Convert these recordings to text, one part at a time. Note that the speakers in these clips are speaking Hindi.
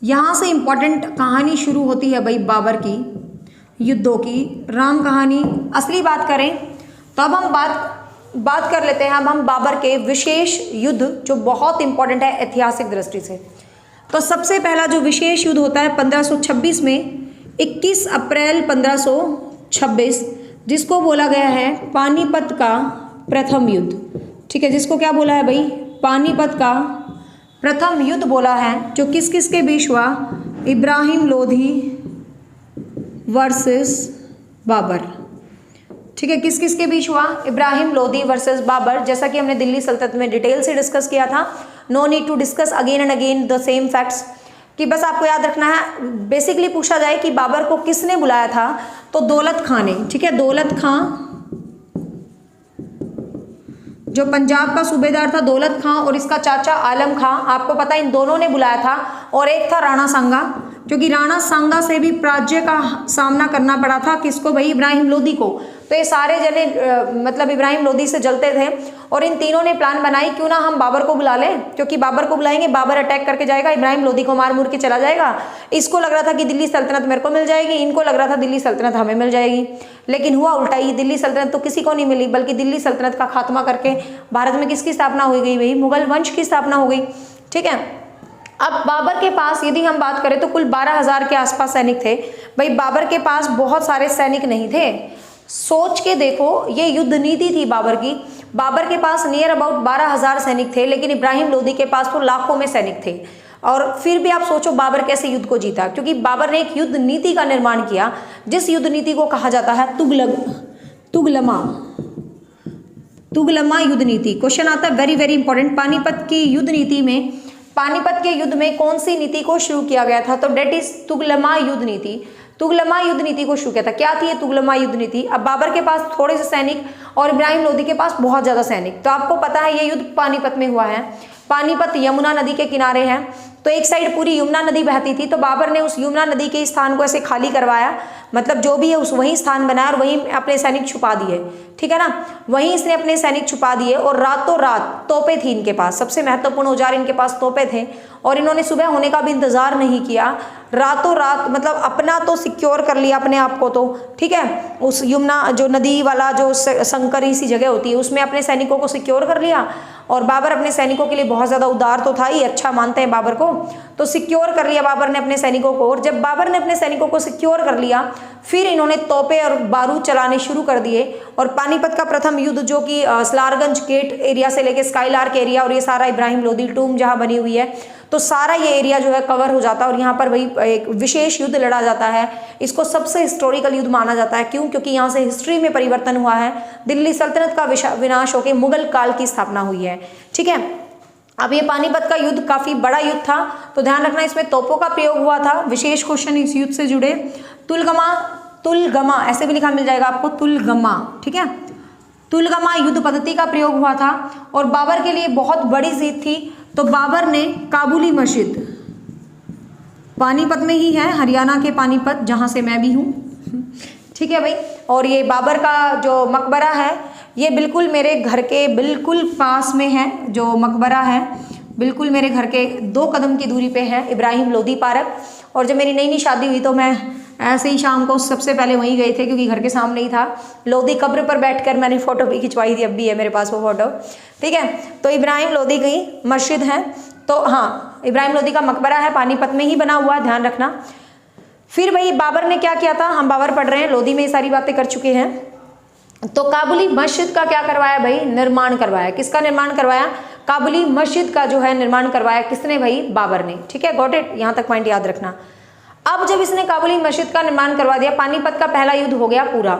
यहाँ से इम्पोर्टेंट कहानी शुरू होती है भाई बाबर की युद्धों की, राम कहानी। असली बात करें तो अब हम बात कर लेते हैं अब हम बाबर के विशेष युद्ध जो बहुत इंपॉर्टेंट है ऐतिहासिक दृष्टि से। तो सबसे पहला जो विशेष युद्ध होता है 1526 में, 21 अप्रैल 1526, जिसको बोला गया है पानीपत का प्रथम युद्ध। ठीक है, जिसको क्या बोला है भाई, पानीपत का प्रथम युद्ध बोला है, जो किस किस के बीच हुआ, इब्राहिम लोधी वर्सेस बाबर। ठीक है, किस किस के बीच हुआ, इब्राहिम लोधी वर्सेस बाबर। जैसा कि हमने दिल्ली सल्तनत में डिटेल से डिस्कस किया था, no need to discuss again and again the same facts, कि बस आपको याद रखना है। बेसिकली पूछा जाए कि बाबर को किसने बुलाया था, तो दौलत खां ने। ठीक है, दौलत खां जो पंजाब का सूबेदार था, दौलत खां, और इसका चाचा आलम खां, आपको पता है इन दोनों ने बुलाया था। और एक था राणा सांगा, क्योंकि राणा सांगा से भी पराजय का सामना करना पड़ा था, किसको भाई, इब्राहिम लोधी को। तो ये सारे जने मतलब इब्राहिम लोधी से जलते थे, और इन तीनों ने प्लान बनाई क्यों ना हम बाबर को बुला लें, क्योंकि बाबर को बुलाएंगे बाबर अटैक करके जाएगा, इब्राहिम लोधी को मार मुर के चला जाएगा। इसको लग रहा था कि दिल्ली सल्तनत मेरे को मिल जाएगी, इनको लग रहा था दिल्ली सल्तनत हमें मिल जाएगी, लेकिन हुआ उल्टा ही। दिल्ली सल्तनत तो किसी को नहीं मिली, बल्कि दिल्ली सल्तनत का खात्मा करके भारत में किसकी स्थापना हो गई भाई, मुगल वंश की स्थापना हो गई। ठीक है, अब बाबर के पास यदि हम बात करें तो कुल 12,000 के आसपास सैनिक थे। भाई बाबर के पास बहुत सारे सैनिक नहीं थे। सोच के देखो, ये युद्ध नीति थी बाबर की। बाबर के पास नियर अबाउट 12,000 सैनिक थे, लेकिन इब्राहिम लोधी के पास तो लाखों में सैनिक थे। और फिर भी आप सोचो बाबर कैसे युद्ध को जीता, क्योंकि बाबर ने एक युद्ध नीति का निर्माण किया, जिस युद्ध नीति को कहा जाता है तुगलमा युद्ध नीति। क्वेश्चन आता है वेरी वेरी इंपॉर्टेंट, पानीपत की युद्ध नीति में, पानीपत के युद्ध में कौन सी नीति को शुरू किया गया था, तो डेट इज तुगलमा युद्ध नीति। तुगलमा युद्ध नीति को शुरू किया था। क्या थी ये तुगलमा युद्ध नीति? अब बाबर के पास थोड़े से सैनिक और इब्राहिम लोधी के पास बहुत ज्यादा सैनिक। तो आपको पता है ये युद्ध पानीपत में हुआ है। पानीपत यमुना नदी के किनारे है, तो एक साइड पूरी यमुना नदी बहती थी, तो बाबर ने उस यमुना नदी के स्थान को ऐसे खाली करवाया, मतलब जो भी है उस वहीं स्थान बनाया और वहीं अपने सैनिक छुपा दिए। ठीक है ना, वहीं इसने अपने सैनिक छुपा दिए, और रातों रात तोपे थी इनके पास, सबसे महत्वपूर्ण औजार इनके पास तोपे थे, और इन्होंने सुबह होने का भी इंतजार नहीं किया, रातों रात मतलब अपना तो सिक्योर कर लिया अपने आप को। तो ठीक है, उस यमुना जो नदी वाला जो संकरी सी जगह होती है उसमें अपने सैनिकों को सिक्योर कर लिया। और बाबर अपने सैनिकों के लिए बहुत ज़्यादा उदार तो था ही, अच्छा मानते हैं बाबर को, तो सिक्योर कर लिया बाबर ने अपने सैनिकों को। और जब बाबर ने अपने सैनिकों को सिक्योर कर लिया, फिर इन्होंने तोपे और बारूद चलाने शुरू कर दिए। और पानीपत का प्रथम युद्ध जो कि सलारगंज गेट एरिया से लेके स्काईलार्क एरिया और ये सारा इब्राहिम लोधी टूम जहाँ बनी हुई है, तो सारा ये एरिया जो है कवर हो जाता है, और यहाँ पर वही एक विशेष युद्ध लड़ा जाता है। इसको सबसे हिस्टोरिकल युद्ध माना जाता है। क्यों? क्योंकि यहाँ से हिस्ट्री में परिवर्तन हुआ है, दिल्ली सल्तनत का विनाश होकर मुगल काल की स्थापना हुई है। ठीक है, अब ये पानीपत का युद्ध काफी बड़ा युद्ध था, तो ध्यान रखना इसमें तोपों का प्रयोग हुआ था। विशेष क्वेश्चन इस युद्ध से जुड़े, तुलगमा ऐसे भी लिखा मिल जाएगा आपको, तुलगमा। ठीक है, तुलगमा युद्ध पद्धति का प्रयोग हुआ था, और बाबर के लिए बहुत बड़ी जीत थी। तो बाबर ने काबुली मस्जिद, पानीपत में ही है, हरियाणा के पानीपत जहाँ से मैं भी हूँ। ठीक है भाई, और ये बाबर का जो मकबरा है ये बिल्कुल मेरे घर के बिल्कुल पास में है। जो मकबरा है बिल्कुल मेरे घर के 2 कदम की दूरी पे है, इब्राहिम लोधी पार्क। और जब मेरी नई शादी हुई तो मैं ऐसे ही शाम को सबसे पहले वहीं गए थे, क्योंकि घर के सामने ही था। लोधी कब्र पर बैठकर मैंने फ़ोटो भी खिंचवाई थी, अब भी है मेरे पास वो फ़ोटो। ठीक है, तो इब्राहिम लोधी की मस्जिद है, तो हाँ इब्राहिम लोधी का मकबरा है, पानीपत में ही बना हुआ है, ध्यान रखना। फिर भाई बाबर ने क्या किया था, हम बाबर पढ़ रहे हैं, लोधी में ये सारी बातें कर चुके हैं। तो काबुली मस्जिद का क्या करवाया भाई, निर्माण करवाया। किसका निर्माण करवाया? काबुली मस्जिद का जो है निर्माण करवाया किसने भाई? बाबर ने। ठीक है, गॉट इट, यहाँ तक पॉइंट याद रखना। अब जब इसने काबुली मस्जिद का निर्माण करवा दिया, पानीपत का पहला युद्ध हो गया पूरा।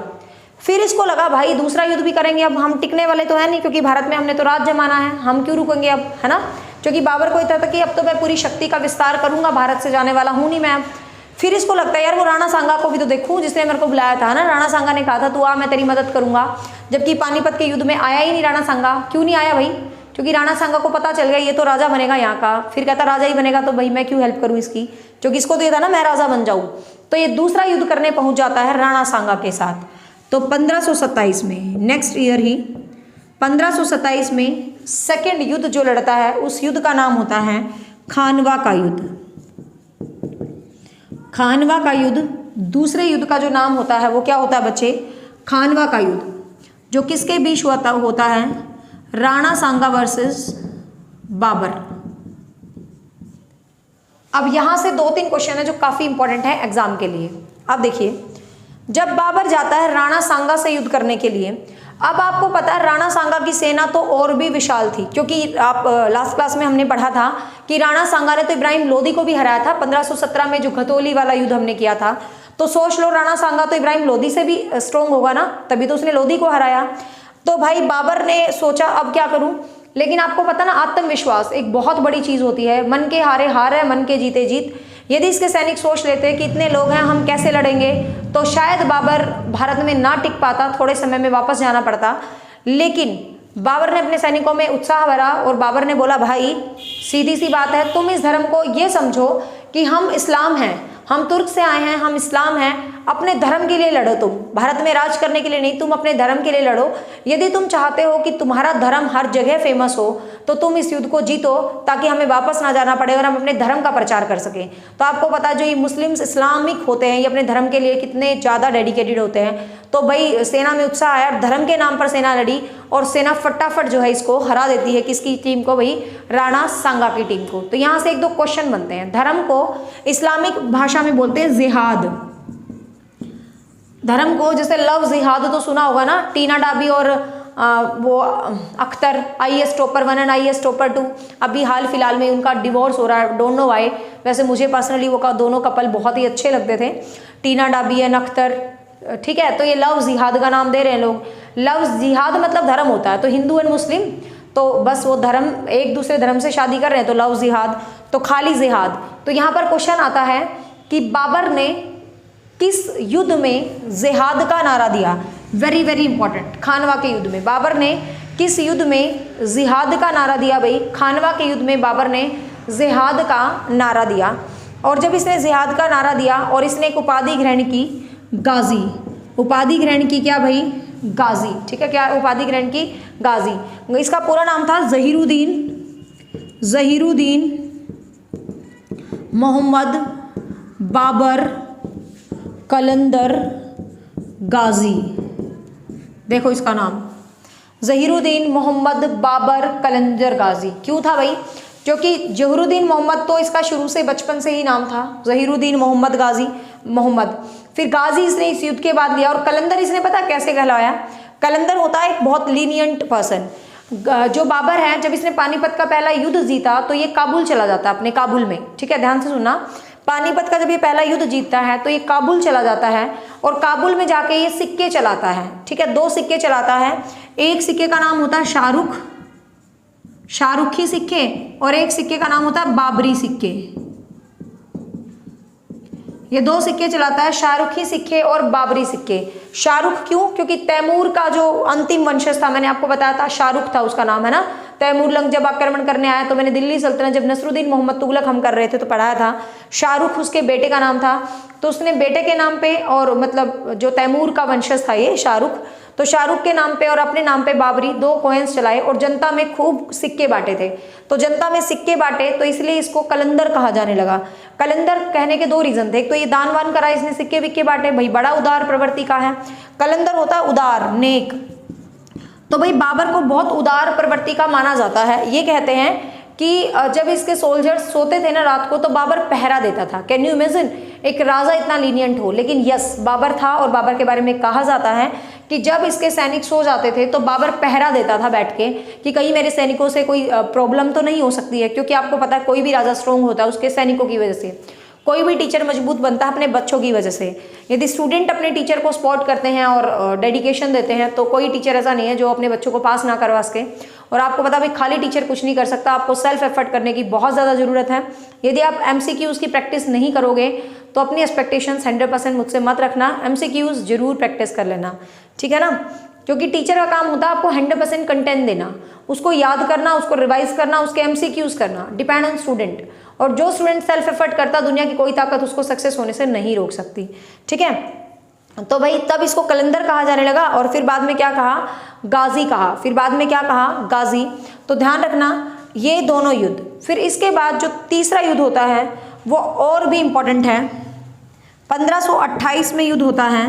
फिर इसको लगा भाई दूसरा युद्ध भी करेंगे, अब हम टिकने वाले तो है नहीं, क्योंकि भारत में हमने तो राज जमाना है, हम क्यों रुकेंगे अब, है ना। क्योंकि बाबर को इतना था कि अब तो मैं पूरी शक्ति का विस्तार करूंगा, भारत से जाने वाला हूं नहीं मैं। फिर इसको लगता है यार वो राणा सांगा को भी तो देखूं, जिसने मेरे को बुलाया था ना। राणा सांगा ने कहा था तू आ, मैं तेरी मदद करूंगा, जबकि पानीपत के युद्ध में आया ही नहीं राणा सांगा। क्यों नहीं आया भाई? क्योंकि राणा सांगा को पता चल गया ये तो राजा बनेगा यहाँ का। फिर कहता राजा ही बनेगा तो भाई मैं क्यों हेल्प करूँ इसकी, क्योंकि इसको तो ये था ना मैं राजा बन जाऊँ। तो ये दूसरा युद्ध करने पहुंच जाता है राणा सांगा के साथ। तो 1527 में, नेक्स्ट ईयर ही 1527 में सेकेंड युद्ध जो लड़ता है, उस युद्ध का नाम होता है खानवा का युद्ध। खानवा का युद्ध, दूसरे युद्ध का जो नाम होता है वो क्या होता है बच्चे, खानवा का युद्ध, जो किसके बीच होता है, राणा सांगा वर्सेस बाबर। अब यहां से 2-3 क्वेश्चन है जो काफी इंपॉर्टेंट है एग्जाम के लिए। अब देखिए, जब बाबर जाता है राणा सांगा से युद्ध करने के लिए, अब आपको पता है राणा सांगा की सेना तो और भी विशाल थी, क्योंकि आप लास्ट क्लास में हमने पढ़ा था कि राणा सांगा ने तो इब्राहिम लोदी को भी हराया था 1517 में, जो घतौली वाला युद्ध हमने किया था। तो सोच लो, राणा सांगा तो इब्राहिम लोदी से भी स्ट्रोंग होगा ना, तभी तो उसने लोदी को हराया। तो भाई बाबर ने सोचा अब क्या करूं, लेकिन आपको पता ना आत्मविश्वास एक बहुत बड़ी चीज होती है, मन के हारे हार है, मन के जीते जीत। यदि इसके सैनिक सोच लेते कि इतने लोग हैं हम कैसे लड़ेंगे, तो शायद बाबर भारत में ना टिक पाता, थोड़े समय में वापस जाना पड़ता। लेकिन बाबर ने अपने सैनिकों में उत्साह भरा और बाबर ने बोला, भाई सीधी सी बात है, तुम इस धर्म को ये समझो कि हम इस्लाम हैं, हम तुर्क से आए हैं, हम इस्लाम हैं, अपने धर्म के लिए लड़ो। तुम भारत में राज करने के लिए नहीं, तुम अपने धर्म के लिए लड़ो। यदि तुम चाहते हो कि तुम्हारा धर्म हर जगह फेमस हो, तो तुम इस युद्ध को जीतो, ताकि हमें वापस ना जाना पड़े और हम अपने धर्म का प्रचार कर सकें। तो आपको पता है जो ये मुस्लिम्स इस्लामिक होते हैं, ये अपने धर्म के लिए कितने ज़्यादा डेडिकेटेड होते हैं। तो भाई सेना में उत्साह आया, धर्म के नाम पर सेना लड़ी और सेना फटाफट जो है इसको हरा देती है, किसकी टीम को, भाई राणा सांगा की टीम को। तो यहाँ से 1-2 क्वेश्चन बनते हैं। धर्म को इस्लामिक भाषा में बोलते हैं जिहाद। धर्म को, जैसे लव जिहाद तो सुना होगा ना, टीना डाबी और वो Akhtar, IAS topper 1 and IAS topper 2, अभी हाल फिलहाल में उनका डिवोर्स हो रहा है, डोंट नो व्हाई। वैसे मुझे पर्सनली वो दोनों कपल बहुत ही अच्छे लगते थे, टीना डाबी एंड अख्तर, ठीक है। तो ये लव जिहाद का नाम दे रहे हैं लोग। लव जिहाद मतलब धर्म होता है, तो हिंदू एंड मुस्लिम, तो बस वो धर्म एक दूसरे धर्म से शादी कर रहे हैं, तो लव जिहाद, तो खाली जिहाद। तो यहाँ पर क्वेश्चन आता है कि बाबर ने किस युद्ध में जिहाद का नारा दिया। वेरी वेरी इंपॉर्टेंट, खानवा के युद्ध में बाबर ने किस युद्ध में जिहाद का नारा दिया। भाई खानवा के युद्ध में बाबर ने जिहाद का नारा दिया। और जब इसने जिहाद का नारा दिया और इसने एक उपाधि ग्रहण की, गाजी, उपाधि ग्रहण की, क्या भाई, गाजी, ठीक है, क्या उपाधि ग्रहण की, गाजी। इसका पूरा नाम था ज़हीरुद्दीन मोहम्मद बाबर कलंदर गाजी। देखो इसका नाम ज़हीरुद्दीन मोहम्मद बाबर कलंदर गाजी क्यों था भाई, क्योंकि ज़हीरुद्दीन मोहम्मद तो इसका शुरू से बचपन से ही नाम था, ज़हीरुद्दीन मोहम्मद गाजी, मोहम्मद, फिर गाजी इसने इस युद्ध के बाद लिया। और कलंदर इसने पता कैसे कहलाया, कलंदर होता है एक बहुत लीनियंट पर्सन। जो बाबर है, जब इसने पानीपत का पहला युद्ध जीता तो ये काबुल चला जाता है, अपने काबुल में, ठीक है, ध्यान से सुनना। पानीपत का जब ये पहला युद्ध जीतता है तो ये काबुल चला जाता है और काबुल में जाके ये सिक्के चलाता है, ठीक है, 2 सिक्के चलाता है। एक सिक्के का नाम होता है शाहरुखी सिक्के और एक सिक्के का नाम होता है बाबरी सिक्के। ये 2 सिक्के चलाता है, शाहरुखी सिक्के और बाबरी सिक्के। शाहरुख क्यों, क्योंकि तैमूर का जो अंतिम वंशज था, मैंने आपको बताया था शाहरुख था उसका नाम, है ना। तैमूर लंग जब आक्रमण करने आया तो मैंने दिल्ली सल्तनत, जब नसरुद्दीन मोहम्मद तुगलक हम कर रहे थे तो पढ़ाया था, शाहरुख उसके बेटे का नाम था। तो उसने बेटे के नाम पे, और मतलब जो तैमूर का वंशज था ये शाहरुख, तो शाहरुख के नाम पे और अपने नाम पे बाबरी 2 कॉइन्स चलाए और जनता में खूब सिक्के बांटे थे। तो जनता में सिक्के बांटे तो इसलिए इसको कलंदर कहा जाने लगा। कलंदर कहने के 2 रीजन थे, एक तो ये दान वान करा, इसने सिक्के विक्के बांटे, भाई बड़ा उदार प्रवृत्ति का है। कलंदर होता है उदार, नेक। तो भाई बाबर को बहुत उदार प्रवृत्ति का माना जाता है। ये कहते हैं कि जब इसके सोल्जर्स सोते थे ना रात को तो बाबर पहरा देता था। कैन यू इमेजिन, एक राजा इतना लीनियंट हो। लेकिन यस, बाबर था और बाबर के बारे में कहा जाता है कि जब इसके सैनिक सो जाते थे तो बाबर पहरा देता था बैठ के कि कहीं मेरे सैनिकों से कोई प्रॉब्लम तो नहीं हो सकती है, क्योंकि आपको पता है कोई भी राजा स्ट्रोंग होता है उसके सैनिकों की वजह से, कोई भी टीचर मजबूत बनता है अपने बच्चों की वजह से। यदि स्टूडेंट अपने टीचर को सपोर्ट करते हैं और डेडिकेशन देते हैं तो कोई टीचर ऐसा नहीं है जो अपने बच्चों को पास ना करवा सके। और आपको पता भाई खाली टीचर कुछ नहीं कर सकता, आपको सेल्फ एफर्ट करने की बहुत ज़्यादा ज़रूरत है। यदि आप MCQs की प्रैक्टिस नहीं करोगे तो अपनी एक्सपेक्टेशंस 100% मुझसे मत रखना, MCQs जरूर प्रैक्टिस कर लेना, ठीक है ना। क्योंकि टीचर का काम होता है आपको 100% कंटेंट देना, उसको याद करना, उसको रिवाइज करना, उसके MCQs करना, डिपेंड ऑन स्टूडेंट। और जो स्टूडेंट सेल्फ एफर्ट करता, दुनिया की कोई ताकत उसको सक्सेस होने से नहीं रोक सकती, ठीक है। तो भाई तब इसको कलंदर कहा जाने लगा और फिर बाद में क्या कहा, गाजी कहा, फिर बाद में क्या कहा, गाजी। तो ध्यान रखना ये दोनों युद्ध। फिर इसके बाद जो तीसरा युद्ध होता है वो और भी इम्पोर्टेंट है, 1528 में युद्ध होता है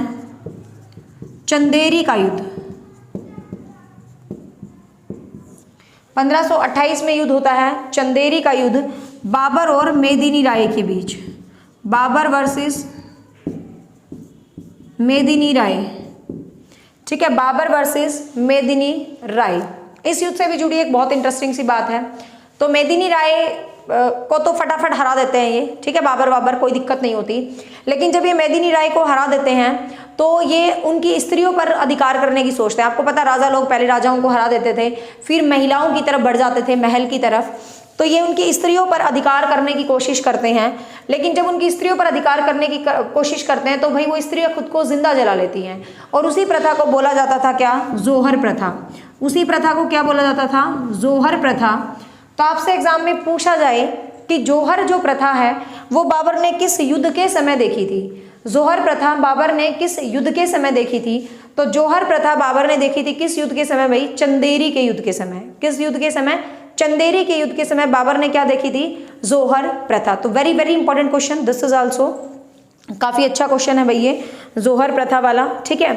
चंदेरी का युद्ध। 1528 में युद्ध होता है चंदेरी का युद्ध बाबर और मेदिनी राय के बीच। बाबर वर्सेस मेदिनी राय, ठीक है, बाबर वर्सेस मेदिनी राय। इस युद्ध से भी जुड़ी एक बहुत इंटरेस्टिंग सी बात है। तो मेदिनी राय को तो फटाफट हरा देते हैं ये, ठीक है, बाबर कोई दिक्कत नहीं होती। लेकिन जब ये मेदिनी राय को हरा देते हैं तो ये उनकी स्त्रियों पर अधिकार करने की सोचते हैं। आपको पता, राजा लोग पहले राजाओं को हरा देते थे, फिर महिलाओं की तरफ बढ़ जाते थे, महल की तरफ। तो ये उनकी स्त्रियों पर अधिकार करने की कोशिश करते हैं। लेकिन जब उनकी स्त्रियों पर अधिकार करने की कोशिश करते हैं तो भाई वो स्त्रियां खुद को जिंदा जला लेती हैं। और उसी प्रथा को बोला जाता था क्या? जोहर प्रथा। उसी प्रथा को क्या बोला जाता था? जोहर प्रथा। तो आपसे एग्जाम में पूछा जाए कि जोहर जो प्रथा है वो बाबर ने किस युद्ध के समय देखी थी? जोहर प्रथा बाबर ने किस युद्ध के समय देखी थी? तो जोहर प्रथा बाबर ने देखी थी किस युद्ध के समय भाई? चंदेरी के युद्ध के समय। किस युद्ध के समय? चंदेरी के युद्ध के समय बाबर ने क्या देखी थी? जोहर प्रथा। तो very very important question, this is also काफी अच्छा क्वेश्चन है भाई ये जोहर प्रथा वाला, ठीक है।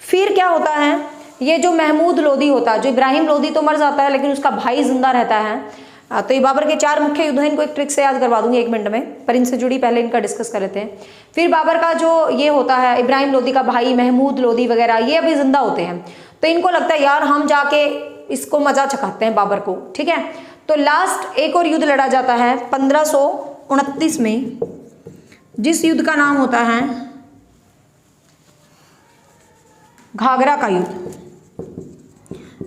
फिर क्या होता है, ये जो महमूद लोदी होता है, जो इब्राहिम लोदी तो मर जाता है लेकिन उसका भाई जिंदा रहता है। तो ये बाबर के 4 मुख्य युद्ध हैं, इनको एक ट्रिक से याद करवा दूंगी 1 मिनट में, पर इनसे जुड़ी पहले इनका डिस्कस कर लेते हैं। फिर बाबर का जो ये होता है, इब्राहिम लोदी का भाई महमूद लोदी वगैरह, ये अभी जिंदा होते हैं। तो इनको लगता है यार हम जाके इसको मजा चखाते हैं बाबर को, ठीक है। तो लास्ट एक और युद्ध लड़ा जाता है 1529 में, जिस युद्ध का नाम होता है घाघरा का युद्ध।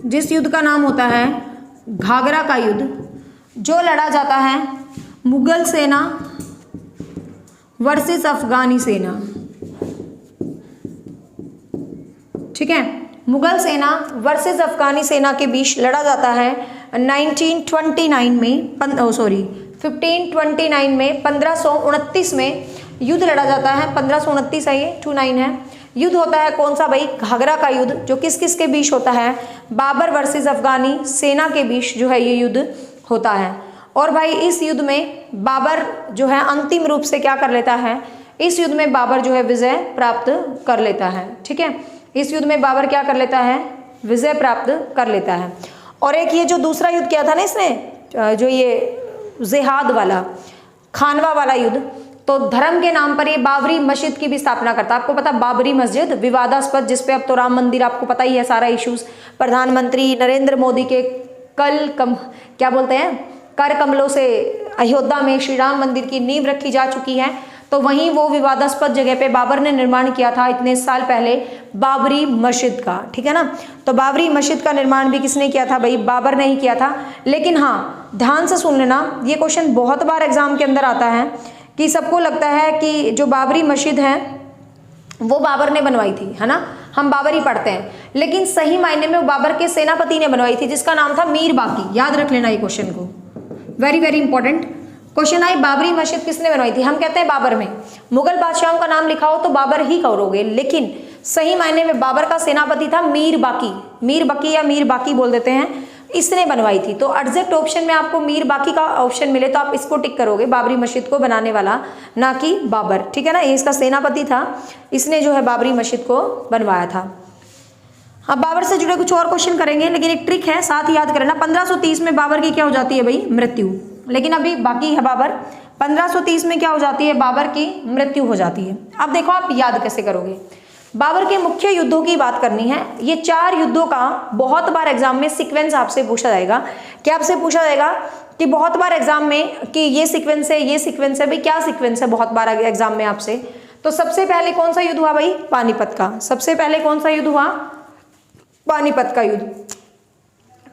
जिस युद्ध का नाम होता है घाघरा का युद्ध, जो लड़ा जाता है मुगल सेना वर्सेस अफगानी सेना, ठीक है। मुगल सेना वर्सेस अफगानी सेना के बीच लड़ा जाता है 1529 में 1529 में युद्ध लड़ा जाता है। 1529 है ये, 29 है। युद्ध होता है कौन सा भाई? घाघरा का युद्ध, जो किस किस के बीच होता है? बाबर वर्सेस अफगानी सेना के बीच जो है ये युद्ध होता है। और भाई इस युद्ध में बाबर जो है अंतिम रूप से क्या कर लेता है? इस युद्ध में बाबर जो है विजय प्राप्त कर लेता है, ठीक है। इस युद्ध में बाबर क्या कर लेता है? विजय प्राप्त कर लेता है। और एक ये जो दूसरा युद्ध किया था ना इसने, जो ये जिहाद वाला, खानवा वाला युद्ध, तो धर्म के नाम पर ये बाबरी मस्जिद की भी स्थापना करता है। आपको पता बाबरी मस्जिद विवादास्पद, जिसपे अब तो राम मंदिर आपको पता ही है सारा इश्यूज, प्रधानमंत्री नरेंद्र मोदी के कर कमलों से अयोध्या में श्री राम मंदिर की नींव रखी जा चुकी है। तो वहीं वो विवादास्पद जगह पे बाबर ने निर्माण किया था इतने साल पहले बाबरी मस्जिद का, ठीक है ना। तो बाबरी मस्जिद का निर्माण भी किसने किया था भाई? बाबर ने ही किया था। लेकिन हाँ, ध्यान से सुन लेना, ये क्वेश्चन बहुत बार एग्जाम के अंदर आता है कि सबको लगता है कि जो बाबरी मस्जिद है वो बाबर ने बनवाई थी, है ना, हम बाबर ही पढ़ते हैं, लेकिन सही मायने में वो बाबर के सेनापति ने बनवाई थी, जिसका नाम था मीर बाकी। याद रख लेना ये क्वेश्चन को, वेरी वेरी इंपॉर्टेंट क्वेश्चन है। बाबरी मस्जिद किसने बनवाई थी? हम कहते हैं बाबर में, मुगल बादशाहों का नाम लिखा हो तो बाबर ही करोगे, लेकिन सही मायने में बाबर का सेनापति था मीर बाकी। मीर बाकी या मीर बाकी बोल देते हैं, इसने बनवाई थी। तो एग्जैक्ट ऑप्शन में आपको मीर बाकी का ऑप्शन मिले तो आप इसको टिक करोगे, बाबरी मस्जिद को बनाने वाला, ना कि बाबर, ठीक है ना। ये इसका सेनापति था, इसने जो है बाबरी मस्जिद को बनवाया था। अब बाबर से जुड़े कुछ और क्वेश्चन करेंगे, लेकिन एक ट्रिक है साथ ही याद करना। 1530 में बाबर की क्या हो जाती है भाई? मृत्यु। लेकिन अभी बाकी है बाबर। 1530 में क्या हो जाती है? बाबर की मृत्यु हो जाती है। अब देखो आप याद कैसे करोगे। बाबर के मुख्य युद्धों की बात करनी है। ये 4 युद्धों का बहुत बार एग्जाम में सीक्वेंस आपसे पूछा जाएगा। क्या आपसे पूछा जाएगा कि बहुत बार एग्जाम में कि ये सीक्वेंस है, ये सीक्वेंस है, भाई क्या सीक्वेंस है बहुत बार एग्जाम में आपसे। तो सबसे पहले कौन सा युद्ध हुआ भाई? पानीपत का। सबसे पहले कौन सा युद्ध हुआ? पानीपत का युद्ध।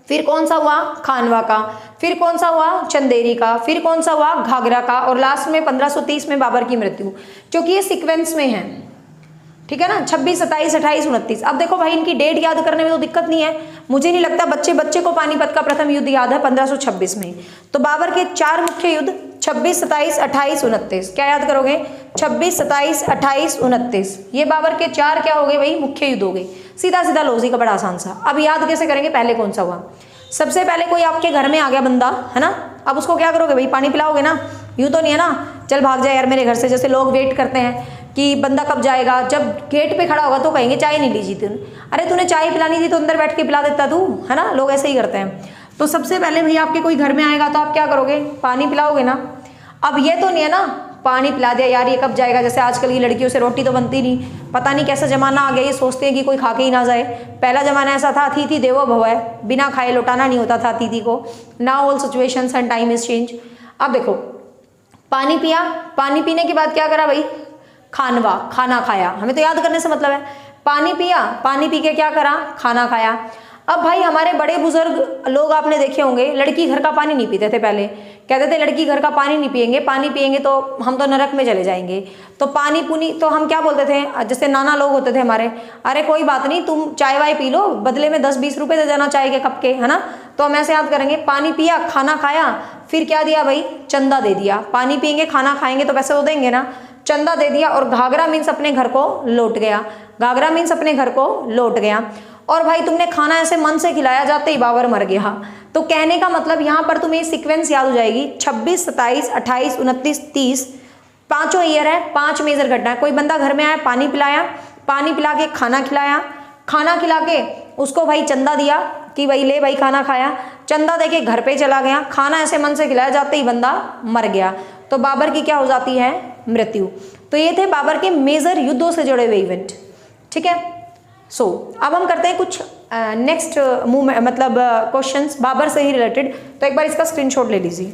फिर कौन सा हुआ? खानवा का। फिर कौन सा हुआ? चंदेरी का। फिर कौन सा हुआ? घाघरा का। और लास्ट में 1530 में बाबर की मृत्यु, क्योंकि ये सीक्वेंस में है, ठीक है ना। 26, 27, 28, 29। अब देखो भाई, इनकी डेट याद करने में तो दिक्कत नहीं है। मुझे नहीं लगता बच्चे को पानीपत का प्रथम युद्ध याद है 1526 में। तो बाबर के 4 मुख्य युद्ध 26, 27, 28, 29। क्या याद करोगे? 26, 27, 28, 29। ये बाबर के 4 क्या हो गए भाई? मुख्य युद्ध हो गए। सीधा सीधा लॉजिक, बड़ा आसान सा। अब याद कैसे करेंगे? पहले कौन सा हुआ? सबसे पहले कोई आपके घर में आ गया बंदा, है ना, अब उसको क्या करोगे भाई? पानी पिलाओगे ना, यूं तो नहीं है ना चल भाग जाए यार मेरे घर से, जैसे लोग वेट करते हैं कि बंदा कब जाएगा, जब गेट पे खड़ा होगा तो कहेंगे चाय नहीं लीजिए तूने, अरे तूने चाय पिलानी थी तो अंदर बैठ के पिला देता तू, है ना, लोग ऐसे ही करते हैं। तो सबसे पहले भैया आपके कोई घर में आएगा तो आप क्या करोगे, पानी पिलाओगे ना। अब ये तो नहीं है ना पानी पिला दिया यार ये कब जाएगा, जैसे आजकल की लड़कियों से रोटी तो बनती नहीं, पता नहीं कैसा जमाना आ गया, ये सोचते हैं कि कोई खा के ही ना जाए। पहला जमाना ऐसा था अतिथि देवो भव है, बिना खाए लौटाना नहीं होता था अतिथि को। Now all situations and time is change. अब देखो पानी पिया, पानी पीने के बाद क्या करा भाई, खाना खाया, हमें तो याद करने से मतलब है। पानी पिया, पानी पी के क्या करा, खाना खाया। अब भाई हमारे बड़े बुजुर्ग लोग आपने देखे होंगे लड़की घर का पानी नहीं पीते थे, पहले कहते थे लड़की घर का पानी नहीं पियेंगे, पानी पियेंगे तो हम तो नरक में चले जाएंगे। तो पानी पुनी तो हम क्या बोलते थे, जैसे नाना लोग होते थे हमारे, अरे कोई बात नहीं तुम चाय वाय पी लो, बदले में 10-20 रुपए दे देना चाय के कप के, है ना। तो हम ऐसे याद करेंगे, पानी पिया, खाना खाया, फिर क्या दिया भाई, चंदा दे दिया। पानी पियेंगे खाना खाएंगे तो पैसे तो देंगे ना, चंदा दे दिया। और घाघरा मीन्स अपने घर को लौट गया, घाघरा मीन्स अपने घर को लौट गया। और भाई तुमने खाना ऐसे मन से खिलाया, जाते ही बाबर मर गया। तो कहने का मतलब यहाँ पर तुम्हें सीक्वेंस याद हो जाएगी, 26, 27, 28, 29, 30 पांचों ईयर है, 5 मेजर घटना है। कोई बंदा घर में आया, पानी पिलाया, पानी पिला के खाना खिलाया, खाना खिला के उसको भाई चंदा दिया कि भाई ले भाई खाना खाया, चंदा दे के घर पे चला गया, खाना ऐसे मन से खिलाया, जाते ही बंदा मर गया। तो बाबर की क्या हो जाती है, मृत्यु। तो ये थे बाबर के मेजर युद्धों से जुड़े हुए इवेंट, ठीक है। अब हम करते हैं कुछ नेक्स्ट मूवमेंट मतलब क्वेश्चंस बाबर से ही रिलेटेड। तो एक बार इसका स्क्रीनशॉट ले लीजिए।